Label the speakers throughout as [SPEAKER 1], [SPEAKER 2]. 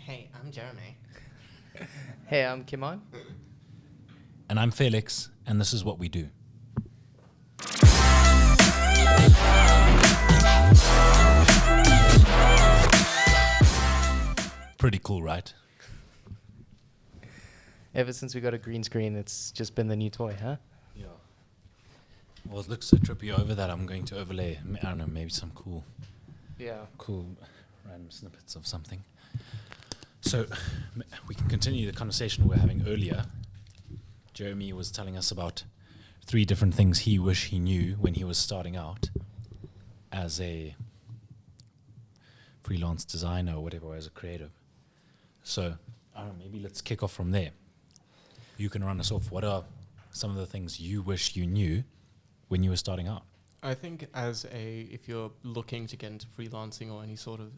[SPEAKER 1] Hey, I'm Jeremy.
[SPEAKER 2] Hey, I'm Kimon.
[SPEAKER 3] And I'm Felix, and this is what we do. Pretty cool, right?
[SPEAKER 2] Ever since we got a green screen, it's just been the new toy, huh?
[SPEAKER 3] Yeah. Well, it looks so trippy over that I'm going to overlay, I don't know, maybe some cool random snippets of something. So we can continue the conversation we were having earlier. Jeremy was telling us about 3 different things he wished he knew when he was starting out as a freelance designer or whatever, or as a creative. So, I don't know, maybe let's kick off from there. You can run us off. What are some of the things you wish you knew when you were starting out?
[SPEAKER 1] I think if you're looking to get into freelancing or any sort of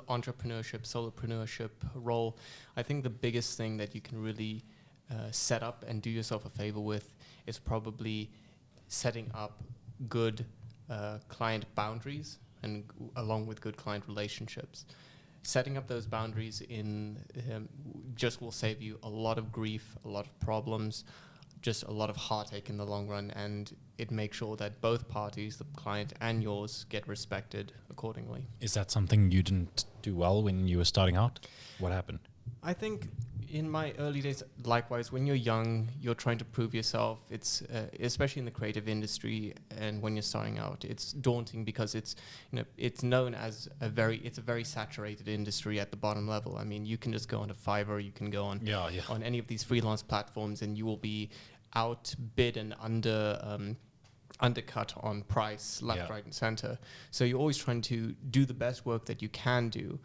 [SPEAKER 1] entrepreneurship, solopreneurship role, I think the biggest thing that you can really set up and do yourself a favor with is probably setting up good client boundaries and along with good client relationships. Setting up those boundaries just will save you a lot of grief, a lot of problems, just a lot of heartache in the long run, and it makes sure that both parties, the client and yours, get respected accordingly.
[SPEAKER 3] Is that something you didn't do well when you were starting out? What happened?
[SPEAKER 1] I think in my early days, likewise, when you're young, you're trying to prove yourself. It's especially in the creative industry, and when you're starting out, it's daunting because it's known as a very saturated industry at the bottom level. I mean, you can just go on to Fiverr, you can go on on any of these freelance platforms, and you will be outbid and undercut on price left, right, and center. So you're always trying to do the best work that you can do.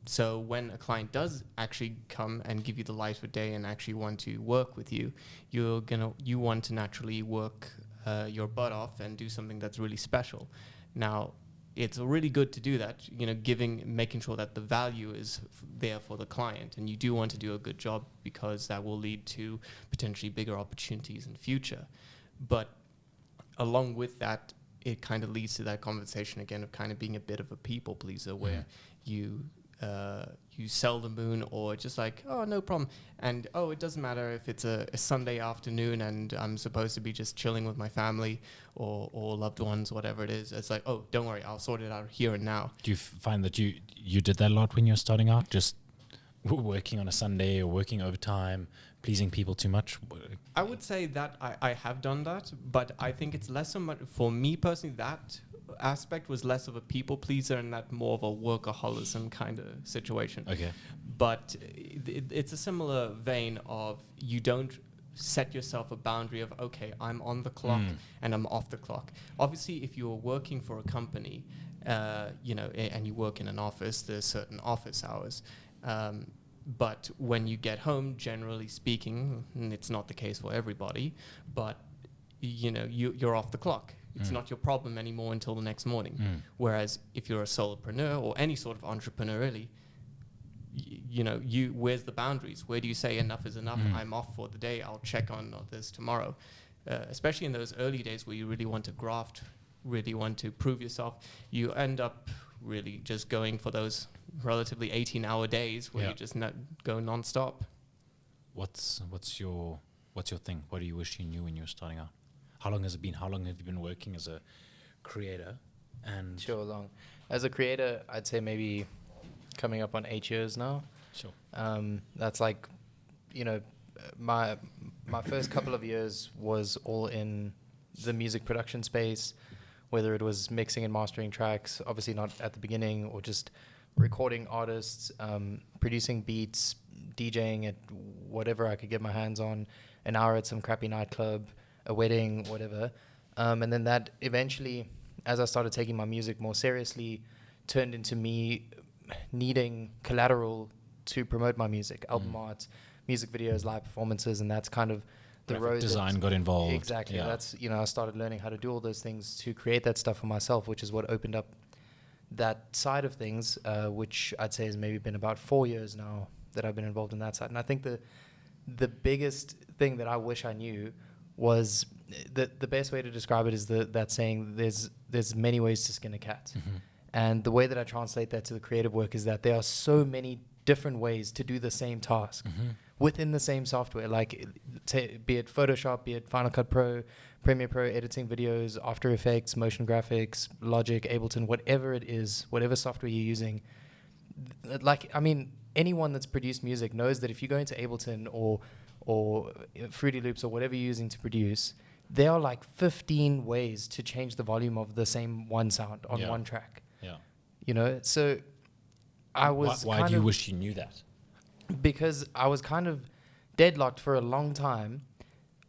[SPEAKER 1] So when a client does actually come and give you the light of day and actually want to work with you, you want to naturally work your butt off and do something that's really special. Now, it's really good to do that, making sure that the value is there for the client, and you do want to do a good job because that will lead to potentially bigger opportunities in future. But along with that, it kind of leads to that conversation again of kind of being a bit of a people pleaser, where you sell the moon, or just like, oh, no problem. And, it doesn't matter if it's a Sunday afternoon and I'm supposed to be just chilling with my family or loved ones, whatever it is. It's like, oh, don't worry, I'll sort it out here and now.
[SPEAKER 3] Do you find that you did that a lot when you were starting out? Just working on a Sunday or working overtime, pleasing people too much?
[SPEAKER 1] I would say that I have done that, but I think it's less so much, for me personally, that aspect was less of a people pleaser and that more of a workaholism kind of situation.
[SPEAKER 3] Okay.
[SPEAKER 1] But it's a similar vein of, you don't set yourself a boundary of, okay, I'm on the clock and I'm off the clock. Obviously, if you're working for a company, and you work in an office, there's certain office hours. But when you get home, generally speaking, and it's not the case for everybody, but you're off the clock. It's not your problem anymore until the next morning. Whereas if you're a solopreneur or any sort of entrepreneur, really, where's the boundaries? Where do you say enough is enough? I'm off for the day. I'll check on this tomorrow. Especially in those early days where you really want to graft, really want to prove yourself, you end up really just going for those relatively 18-hour days where you just go nonstop.
[SPEAKER 3] What's your thing? What do you wish you knew when you were starting out? How long has it been? How long have you been working as a creator? And
[SPEAKER 2] Sure, long. As a creator, I'd say maybe coming up on 8 years now.
[SPEAKER 3] Sure.
[SPEAKER 2] That's like, my first couple of years was all in the music production space, whether it was mixing and mastering tracks, obviously not at the beginning, or just recording artists, producing beats, DJing at whatever I could get my hands on, an hour at some crappy nightclub, a wedding, whatever. And then that eventually, as I started taking my music more seriously, turned into me needing collateral to promote my music, album art, music videos, live performances, and that's kind of the
[SPEAKER 3] graphic
[SPEAKER 2] road.
[SPEAKER 3] Design got involved.
[SPEAKER 2] Exactly.
[SPEAKER 3] Yeah.
[SPEAKER 2] That's, I started learning how to do all those things to create that stuff for myself, which is what opened up that side of things, which I'd say has maybe been about 4 years now that I've been involved in that side. And I think the biggest thing that I wish I knew was the best way to describe it is that saying there's many ways to skin a cat. And the way that I translate that to the creative work is that there are so many different ways to do the same task within the same software, like be it Photoshop, be it Final Cut Pro, Premiere Pro, editing videos, After Effects, motion graphics, Logic, Ableton, whatever it is, whatever software you're using. Like, I mean, anyone that's produced music knows that if you go into Ableton or Fruity Loops or whatever you're using to produce, there are like 15 ways to change the volume of the same one sound on one track.
[SPEAKER 3] Yeah.
[SPEAKER 2] You know, so I was
[SPEAKER 3] Why do you wish you knew that?
[SPEAKER 2] Because I was kind of deadlocked for a long time,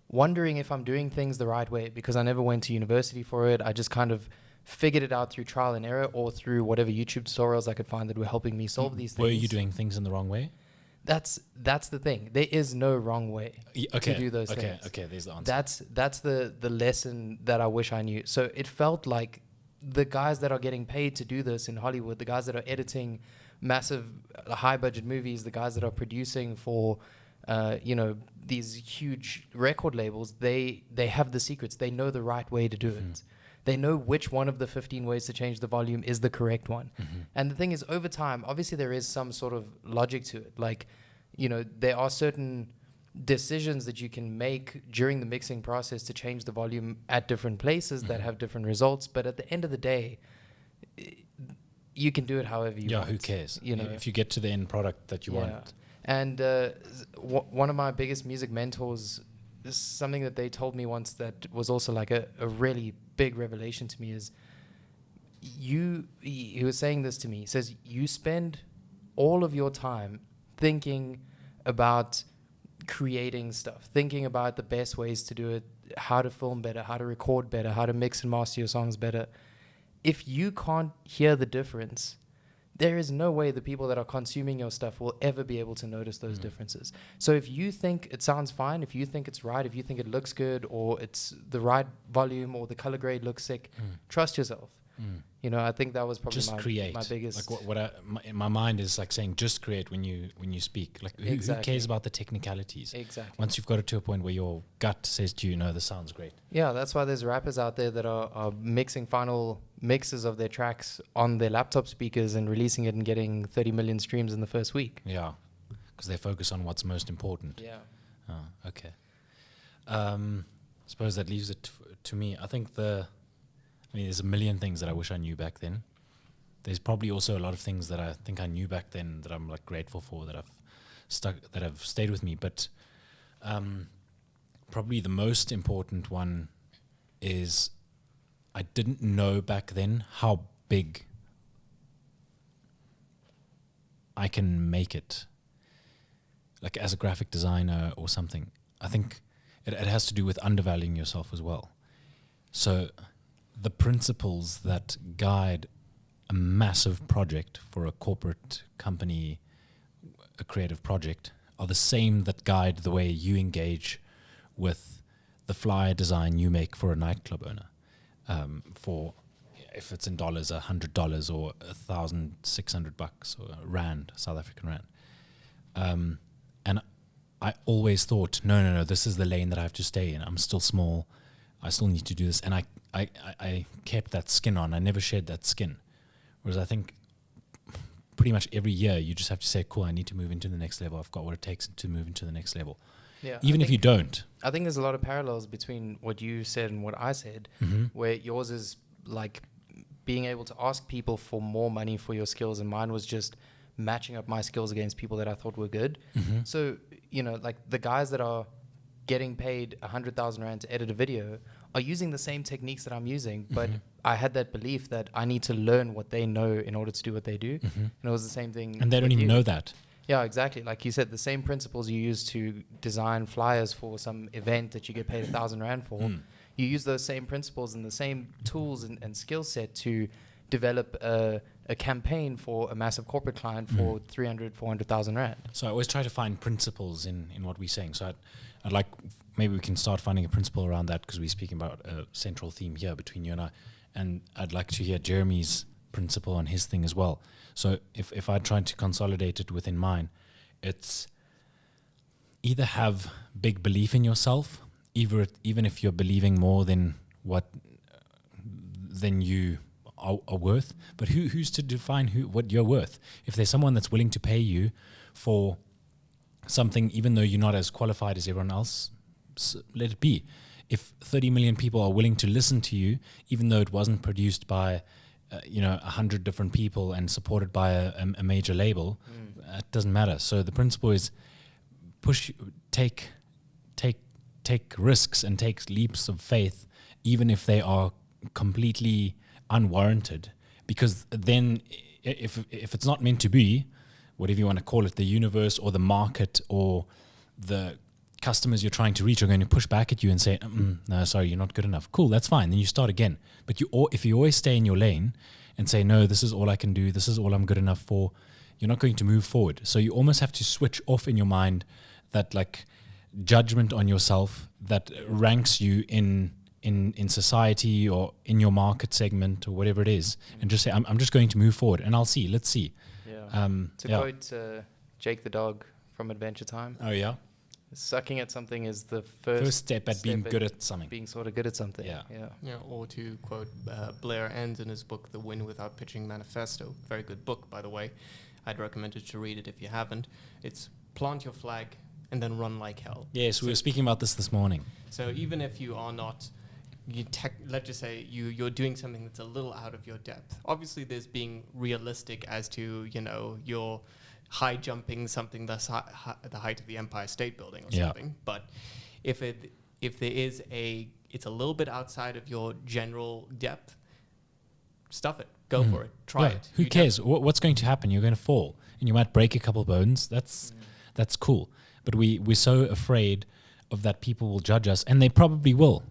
[SPEAKER 2] wondering if I'm doing things the right way, because I never went to university for it. I just kind of figured it out through trial and error or through whatever YouTube tutorials I could find that were helping me solve these things.
[SPEAKER 3] Were you doing things in the wrong way?
[SPEAKER 2] That's the thing. There is no wrong way to do those things.
[SPEAKER 3] Okay, there's the answer.
[SPEAKER 2] That's the lesson that I wish I knew. So it felt like the guys that are getting paid to do this in Hollywood, the guys that are editing massive high budget movies, the guys that are producing for these huge record labels, they have the secrets. They know the right way to do it. They know which one of the 15 ways to change the volume is the correct one. And the thing is, over time, obviously there is some sort of logic to it. Like, you know, there are certain decisions that you can make during the mixing process to change the volume at different places that have different results. But at the end of the day, you can do it however you want.
[SPEAKER 3] Yeah, who cares?
[SPEAKER 2] You know,
[SPEAKER 3] if you get to the end product that you want.
[SPEAKER 2] And one of my biggest music mentors, is something that they told me once that was also like a really big revelation to me, is he was saying this to me. He says, you spend all of your time thinking about creating stuff, thinking about the best ways to do it, how to film better, how to record better, how to mix and master your songs better. If you can't hear the difference, there is no way the people that are consuming your stuff will ever be able to notice those differences. So if you think it sounds fine, if you think it's right, if you think it looks good, or it's the right volume, or the color grade looks sick, trust yourself. You know, I think that was probably my biggest.
[SPEAKER 3] Like in my mind is like saying, just create when you speak. Like who cares about the technicalities?
[SPEAKER 2] Exactly.
[SPEAKER 3] Once you've got it to a point where your gut says to you, no, this sounds great.
[SPEAKER 2] Yeah, that's why there's rappers out there that are mixing final mixes of their tracks on their laptop speakers and releasing it and getting 30 million streams in the first week.
[SPEAKER 3] Yeah, because they focus on what's most important.
[SPEAKER 2] Yeah.
[SPEAKER 3] Oh, okay. I suppose that leaves it to me. I think there's a million things that I wish I knew back then. There's probably also a lot of things that I think I knew back then that I'm like grateful for, that have stayed with me. But probably the most important one is I didn't know back then how big I can make it, like as a graphic designer or something. I think it has to do with undervaluing yourself as well. So the principles that guide a massive project for a corporate company, a creative project, are the same that guide the way you engage with the flyer design you make for a nightclub owner. For, if it's in dollars, $100 or $1,600 or rand, South African rand. And I always thought, no, this is the lane that I have to stay in. I'm still small. I still need to do this. And I kept that skin on. I never shed that skin. Whereas I think pretty much every year you just have to say, cool, I need to move into the next level. I've got what it takes to move into the next level.
[SPEAKER 2] Yeah,
[SPEAKER 3] even if you don't.
[SPEAKER 2] I think there's a lot of parallels between what you said and what I said, where yours is like being able to ask people for more money for your skills, and mine was just matching up my skills against people that I thought were good. So, you know, like the guys that are getting paid 100,000 rand to edit a video are using the same techniques that I'm using, but I had that belief that I need to learn what they know in order to do what they do. And it was the same thing.
[SPEAKER 3] And they don't even know that.
[SPEAKER 2] Yeah, exactly. Like you said, the same principles you use to design flyers for some event that you get paid 1,000 rand for, you use those same principles and the same tools and skill set to develop a campaign for a massive corporate client for 300, 400,000 rand.
[SPEAKER 3] So I always try to find principles in what we're saying. So I'd like, maybe we can start finding a principle around that, because we're speaking about a central theme here between you and I. And I'd like to hear Jeremy's principle on his thing as well. So if I try to consolidate it within mine, it's either have big belief in yourself, even if you're believing more than you are worth. But who's to define what you're worth? If there's someone that's willing to pay you for something, even though you're not as qualified as everyone else, let it be. If 30 million people are willing to listen to you, even though it wasn't produced by 100 different people and supported by a major label, it doesn't matter. So the principle is take risks and take leaps of faith, even if they are completely unwarranted, because then if it's not meant to be, whatever you want to call it, the universe or the market or the customers you're trying to reach are going to push back at you and say, no, sorry, you're not good enough. Cool, that's fine. Then you start again. But if you always stay in your lane and say, no, this is all I can do, this is all I'm good enough for, you're not going to move forward. So you almost have to switch off in your mind that like judgment on yourself that ranks you in society or in your market segment or whatever it is, and just say, I'm just going to move forward and let's see.
[SPEAKER 2] Yeah. To quote Jake the dog from Adventure Time.
[SPEAKER 3] Oh, yeah.
[SPEAKER 2] Sucking at something is the first
[SPEAKER 3] step at being good at something.
[SPEAKER 2] Being sort of good at something.
[SPEAKER 3] Yeah.
[SPEAKER 1] Or to quote Blair Enns in his book, The Win Without Pitching Manifesto. Very good book, by the way. I'd recommend it to read it if you haven't. It's plant your flag and then run like hell.
[SPEAKER 3] Yes, we were speaking about this morning.
[SPEAKER 1] So even if you are not, let's just say you're doing something that's a little out of your depth. Obviously, there's being realistic as to, you're high jumping something that's the height of the Empire State Building or something. But if there is it's a little bit outside of your general depth, stuff it. Go for it. Try it.
[SPEAKER 3] Who cares? What's going to happen? You're going to fall and you might break a couple bones. That's cool. But we're so afraid of that people will judge us, and they probably will.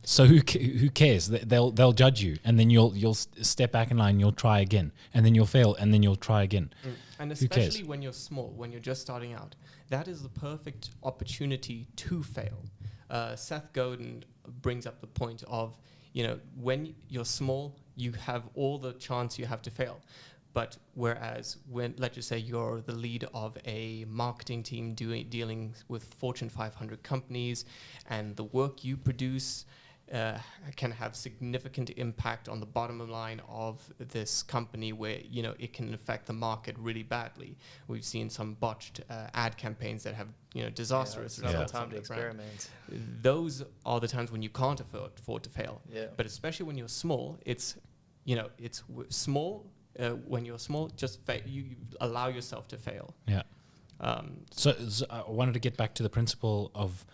[SPEAKER 3] So who cares? They'll judge you, and then you'll step back in line. You'll try again, and then you'll fail, and then you'll try again.
[SPEAKER 1] And especially when you're small, when you're just starting out, that is the perfect opportunity to fail. Seth Godin brings up the point of, when you're small, you have all the chance you have to fail. But whereas when, let's just say you're the lead of a marketing team dealing with Fortune 500 companies, and the work you produce can have significant impact on the bottom line of this company, where it can affect the market really badly. We've seen some botched ad campaigns that have disastrous results.
[SPEAKER 2] Time to experiment.
[SPEAKER 1] Those are the times when you can't afford to fail.
[SPEAKER 2] Yeah.
[SPEAKER 1] But especially when you're small, it's small. When you're small, just you allow yourself to fail.
[SPEAKER 3] Yeah. So I wanted to get back to the principle of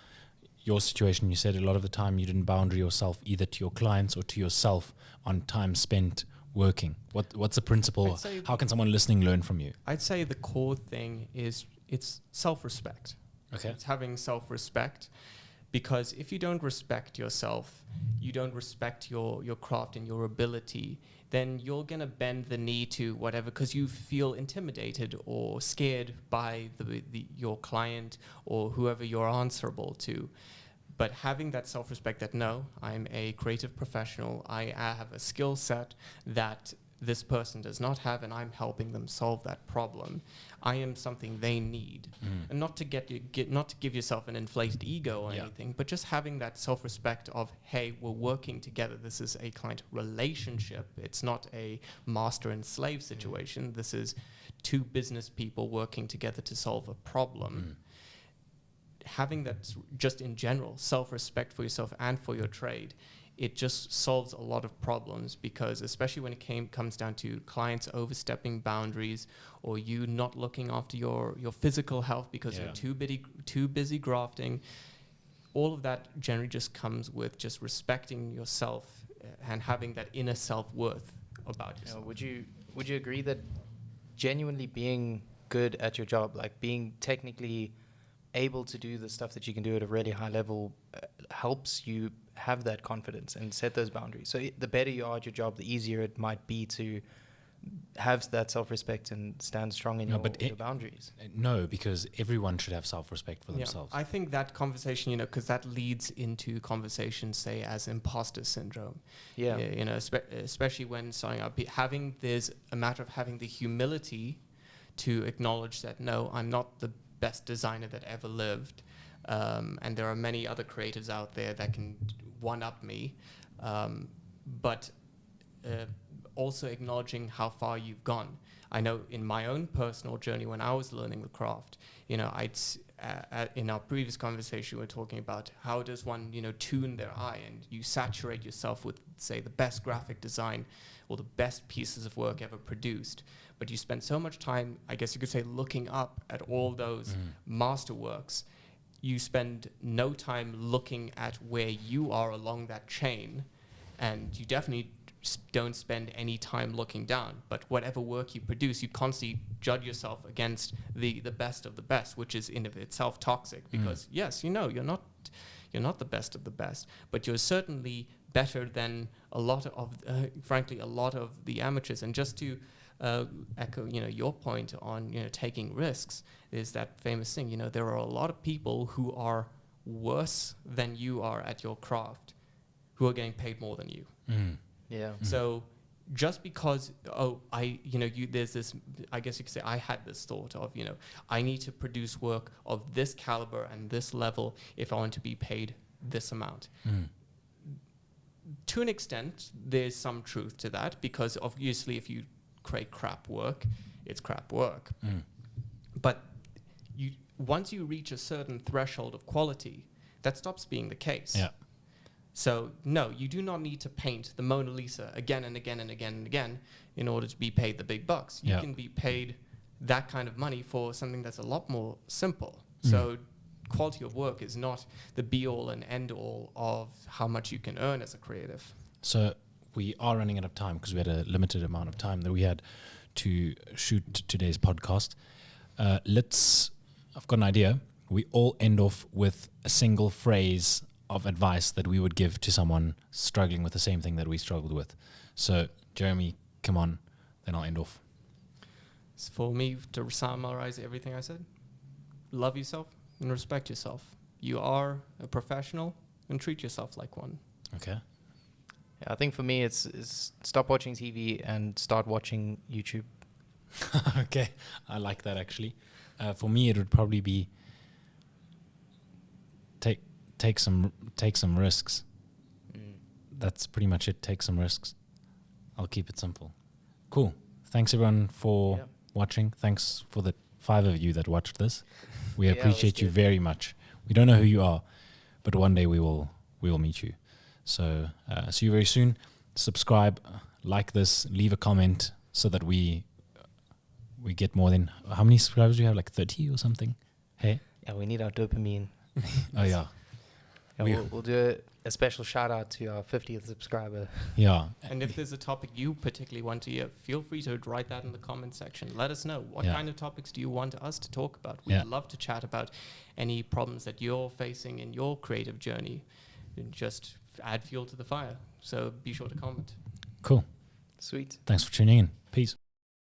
[SPEAKER 3] your situation. You said a lot of the time you didn't boundary yourself either to your clients or to yourself on time spent working. What's the principle? How can someone listening learn from you?
[SPEAKER 1] I'd say the core thing is it's self-respect.
[SPEAKER 3] Okay.
[SPEAKER 1] It's having self-respect, because if you don't respect yourself, you don't respect your craft and your ability, then you're going to bend the knee to whatever because you feel intimidated or scared by your client or whoever you're answerable to. But having that self-respect that, no, I'm a creative professional, I have a skill set that this person does not have, and I'm helping them solve that problem. I am something they need. And not to not to give yourself an inflated ego or anything, but just having that self-respect of, hey, we're working together. This is a client relationship. It's not a master and slave situation. This is two business people working together to solve a problem. Having that, just in general, self-respect for yourself and for your trade, it just solves a lot of problems, because especially when it comes down to clients overstepping boundaries, or you not looking after your physical health because you're too busy grafting, all of that generally just comes with just respecting yourself and having that inner self-worth about yourself.
[SPEAKER 2] Would you agree that genuinely being good at your job, like being technically able to do the stuff that you can do at a really high level, helps you have that confidence and set those boundaries? So the better you are at your job, the easier it might be to have that self-respect and stand strong in your boundaries.
[SPEAKER 3] No, because everyone should have self-respect for themselves.
[SPEAKER 1] I think that conversation, because that leads into conversations, say, as imposter syndrome.
[SPEAKER 2] Yeah.
[SPEAKER 1] Especially when starting out, there's a matter of having the humility to acknowledge that, no, I'm not the best designer that ever lived. And there are many other creatives out there that can one-up me. But also acknowledging how far you've gone. I know in my own personal journey when I was learning the craft, you know, in our previous conversation, we were talking about how does one, you know, tune their eye, and you saturate yourself with, say, the best graphic design or the best pieces of work ever produced. But you spend so much time, I guess you could say, looking up at all those masterworks. You spend no time looking at where you are along that chain, and you definitely don't spend any time looking down. But whatever work you produce, you constantly judge yourself against the best of the best, which is in of itself toxic, because yes, you know, you're not the best of the best, but you're certainly better than a lot of frankly a lot of the amateurs. And just to echo, you know, your point on, you know, taking risks, is that famous thing, you know, there are a lot of people who are worse than you are at your craft who are getting paid more than you.
[SPEAKER 2] Yeah.
[SPEAKER 1] So just because, there's this, I guess you could say, I had this thought of, you know, I need to produce work of this caliber and this level if I want to be paid this amount. To an extent, there's some truth to that, because obviously if you create crap work, it's crap work. But once you reach a certain threshold of quality, that stops being the case.
[SPEAKER 3] Yeah.
[SPEAKER 1] So no, you do not need to paint the Mona Lisa again and again and again and again in order to be paid the big bucks. You can be paid that kind of money for something that's a lot more simple. So quality of work is not the be-all and end-all of how much you can earn as a creative.
[SPEAKER 3] So we are running out of time because we had a limited amount of time that we had to shoot today's podcast. I've got an idea. We all end off with a single phrase of advice that we would give to someone struggling with the same thing that we struggled with. So, Jeremy, come on, then I'll end off.
[SPEAKER 1] So for me, to summarize everything I said, love yourself and respect yourself. You are a professional, and treat yourself like one.
[SPEAKER 3] Okay.
[SPEAKER 2] Yeah, I think for me, it's stop watching TV and start watching YouTube.
[SPEAKER 3] Okay, I like that actually. For me, it would probably be take some risks. That's pretty much it. Take some risks. I'll keep it simple. Cool. Thanks everyone for watching. Thanks for the 5 of you that watched this. We appreciate you very much. We don't know who you are, but one day we will meet you. So see you very soon. Subscribe, like this, leave a comment so that we get more than, how many subscribers do we have? Like 30 or something? Hey?
[SPEAKER 2] Yeah, we need our dopamine.
[SPEAKER 3] Oh yeah.
[SPEAKER 2] We'll do a special shout out to our 50th subscriber.
[SPEAKER 3] Yeah.
[SPEAKER 1] And if there's a topic you particularly want to hear, feel free to write that in the comment section. Let us know. What kind of topics do you want us to talk about? We'd love to chat about any problems that you're facing in your creative journey. And just add fuel to the fire. So be sure to comment.
[SPEAKER 3] Cool.
[SPEAKER 2] Sweet.
[SPEAKER 3] Thanks for tuning in. Peace.